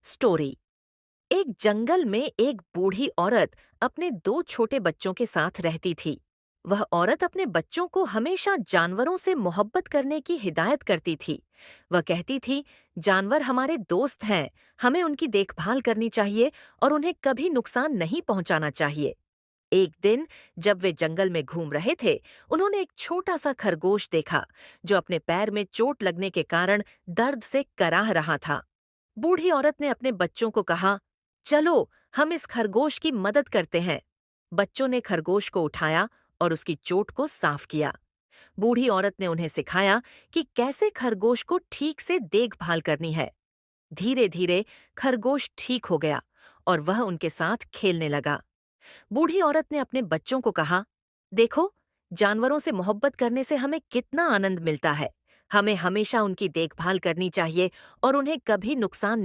Story. एक जंगल में एक बूढ़ी औरत अपने दो छोटे बच्चों के साथ रहती थी। वह औरत अपने बच्चों को हमेशा जानवरों से मोहब्बत करने की हिदायत करती थी। वह कहती थी, जानवर हमारे दोस्त हैं, हमें उनकी देखभाल करनी चाहिए और उन्हें कभी नुकसान नहीं पहुंचाना चाहिए। एक दिन जब वे जंगल में घूम रहे थे, उन्होंने एक छोटा सा खरगोश देखा जो अपने पैर में चोट लगने के कारण दर्द से कराह रहा था। बूढ़ी औरत ने अपने बच्चों को कहा, चलो हम इस खरगोश की मदद करते हैं। बच्चों ने खरगोश को उठाया और उसकी चोट को साफ किया। बूढ़ी औरत ने उन्हें सिखाया कि कैसे खरगोश को ठीक से देखभाल करनी है। धीरे धीरे खरगोश ठीक हो गया और वह उनके साथ खेलने लगा। बूढ़ी औरत ने अपने बच्चों को कहा, देखो, जानवरों से मोहब्बत करने से हमें कितना आनंद मिलता है। हमें हमेशा उनकी देखभाल करनी चाहिए और उन्हें कभी नुकसान